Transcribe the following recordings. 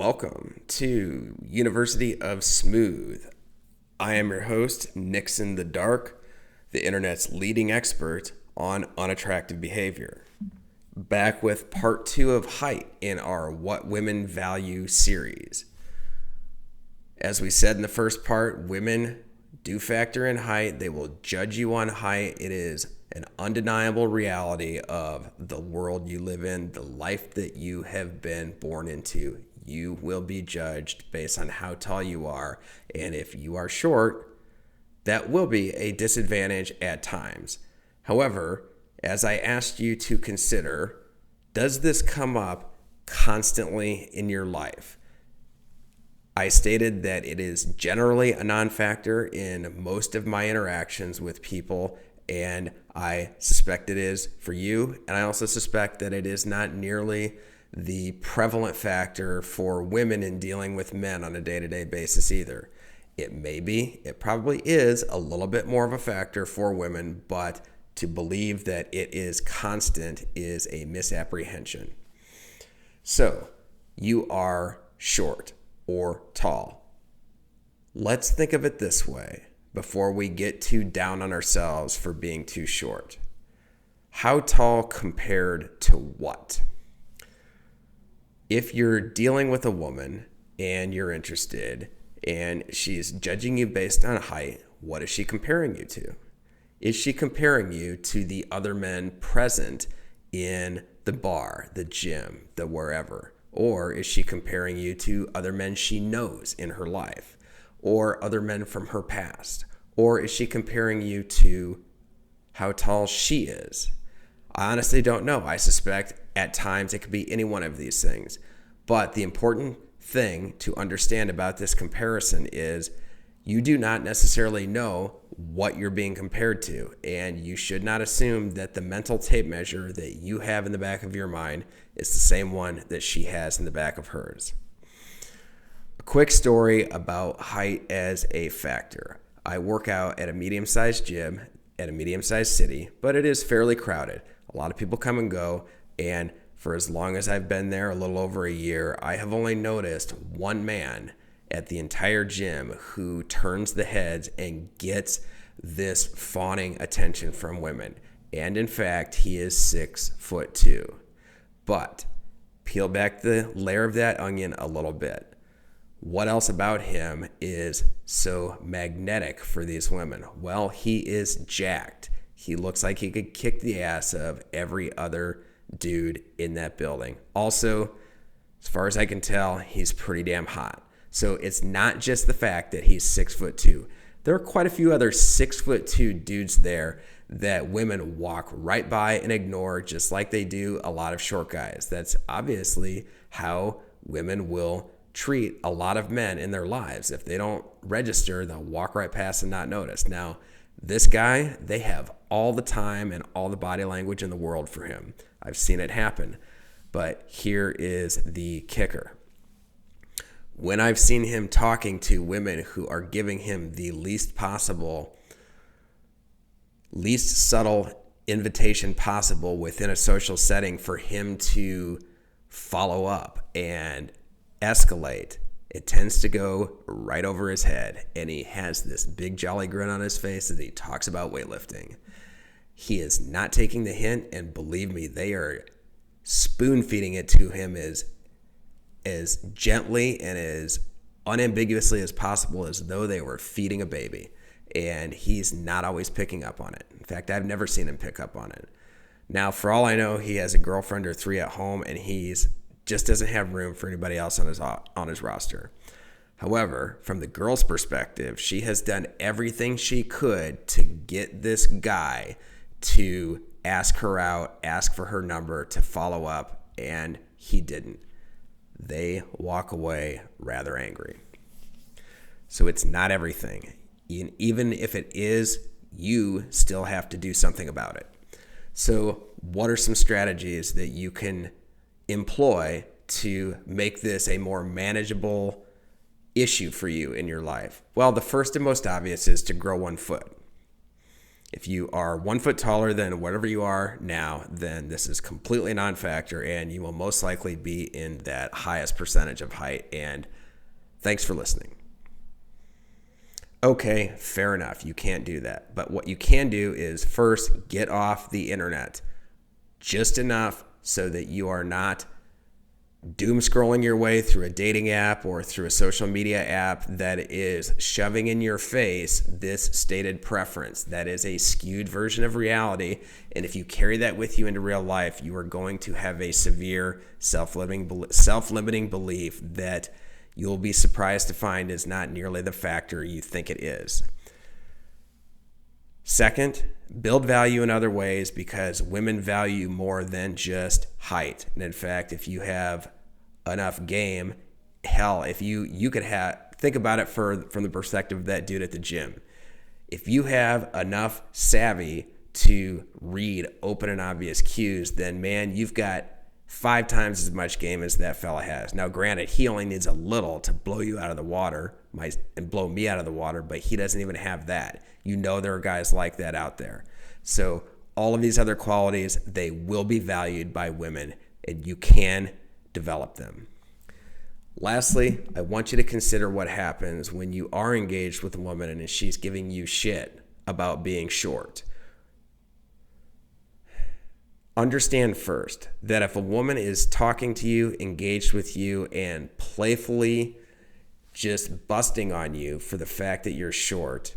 Welcome to University of Smooth. I am your host, Nixon the Dark, the internet's leading expert on unattractive behavior. Back with part 2 of height in our What Women Value series. As we said in the first part, women do factor in height. They will judge you on height. It is an undeniable reality of the world you live in, the life that you have been born into. You will be judged based on how tall you are. And if you are short, that will be a disadvantage at times. However, as I asked you to consider, does this come up constantly in your life? I stated that it is generally a non-factor in most of my interactions with people, and I suspect it is for you, and I also suspect that it is not nearly the prevalent factor for women in dealing with men on a day-to-day basis either. It probably is a little bit more of a factor for women, but to believe that it is constant is a misapprehension. So, you are short or tall. Let's think of it this way before we get too down on ourselves for being too short. How tall compared to what? If you're dealing with a woman and you're interested and she's judging you based on height, what is she comparing you to? Is she comparing you to the other men present in the bar, the gym, the wherever? Or is she comparing you to other men she knows in her life or other men from her past? Or is she comparing you to how tall she is? I honestly don't know. I suspect at times it could be any one of these things. But the important thing to understand about this comparison is you do not necessarily know what you're being compared to, and you should not assume that the mental tape measure that you have in the back of your mind is the same one that she has in the back of hers. A quick story about height as a factor. I work out at a medium-sized gym at a medium-sized city, but it is fairly crowded. A lot of people come and go, and for as long as I've been there, a little over a year, I have only noticed one man at the entire gym who turns the heads and gets this fawning attention from women. And in fact, he is 6'2". But peel back the layer of that onion a little bit. What else about him is so magnetic for these women? Well, he is jacked. He looks like he could kick the ass of every other dude in that building. Also, as far as I can tell, he's pretty damn hot. So it's not just the fact that he's 6'2". There are quite a few other 6'2" dudes there that women walk right by and ignore, just like they do a lot of short guys. That's obviously how women will treat a lot of men in their lives. If they don't register, they'll walk right past and not notice. Now, this guy, they have all the time and all the body language in the world for him. I've seen it happen. But here is the kicker. When I've seen him talking to women who are giving him the least subtle invitation possible within a social setting for him to follow up and escalate, it tends to go right over his head, and he has this big jolly grin on his face as he talks about weightlifting. He is not taking the hint, and believe me, they are spoon feeding it to him as gently and as unambiguously as possible, as though they were feeding a baby. And he's not always picking up on it. In fact, I've never seen him pick up on it. Now, for all I know, he has a girlfriend or 3 at home, and he's just doesn't have room for anybody else on his roster. However, from the girl's perspective, she has done everything she could to get this guy to ask her out, ask for her number, to follow up, and he didn't. They walk away rather angry. So it's not everything. Even if it is, you still have to do something about it. So what are some strategies that you can employ to make this a more manageable issue for you in your life? Well, the first and most obvious is to grow 1 foot. If you are 1 foot taller than whatever you are now, then this is completely non-factor, and you will most likely be in that highest percentage of height. And thanks for listening. Okay, fair enough. You can't do that. But what you can do is first get off the internet just enough so that you are not doom scrolling your way through a dating app or through a social media app that is shoving in your face this stated preference. That is a skewed version of reality. And if you carry that with you into real life, you are going to have a severe self-limiting belief that you'll be surprised to find is not nearly the factor you think it is. Second, build value in other ways, because women value more than just height. And in fact, if you have enough game, hell, if you could think about it from the perspective of that dude at the gym. If you have enough savvy to read open and obvious cues, then man, you've got 5 times as much game as that fella has. Now, granted, he only needs a little to blow you out of the water and blow me out of the water, but he doesn't even have that. You know there are guys like that out there. So all of these other qualities, they will be valued by women, and you can develop them. Lastly, I want you to consider what happens when you are engaged with a woman and she's giving you shit about being short. Understand first that if a woman is talking to you, engaged with you, and playfully just busting on you for the fact that you're short,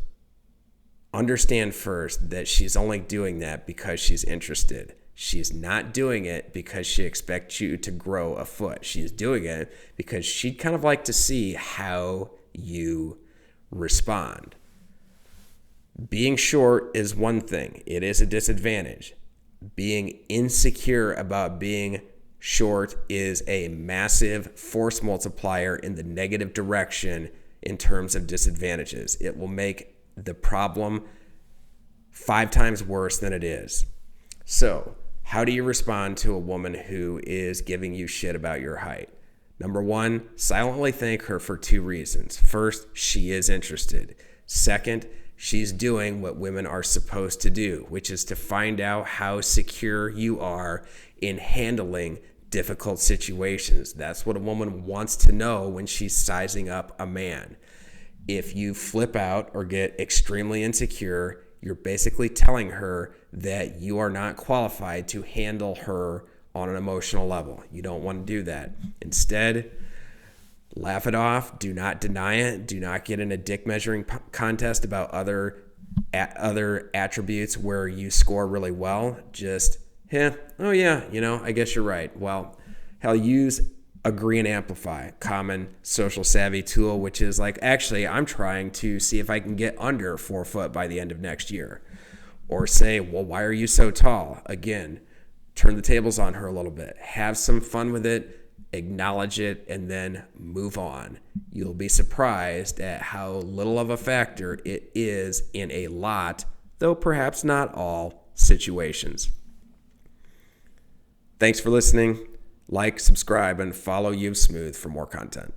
understand first that she's only doing that because she's interested. She's not doing it because she expects you to grow a foot. She's doing it because she'd kind of like to see how you respond. Being short is one thing. It is a disadvantage. Being insecure about being short is a massive force multiplier in the negative direction in terms of disadvantages. It will make the problem 5 times worse than it is. So, how do you respond to a woman who is giving you shit about your height? Number 1, silently thank her for 2 reasons. First, she is interested. Second, she's doing what women are supposed to do, which is to find out how secure you are in handling difficult situations. That's what a woman wants to know when she's sizing up a man. If you flip out or get extremely insecure, you're basically telling her that you are not qualified to handle her on an emotional level. You don't want to do that. Instead, laugh it off. Do not deny it. Do not get in a dick measuring contest about other attributes where you score really well. Just, oh yeah, I guess you're right. Well, hell, use Agree and Amplify, common social savvy tool, which is like, actually, I'm trying to see if I can get under 4 foot by the end of next year. Or say, well, why are you so tall? Again, turn the tables on her a little bit. Have some fun with it, acknowledge it, and then move on. You'll be surprised at how little of a factor it is in a lot, though perhaps not all, situations. Thanks for listening. Like, subscribe, and follow YouSmooth for more content.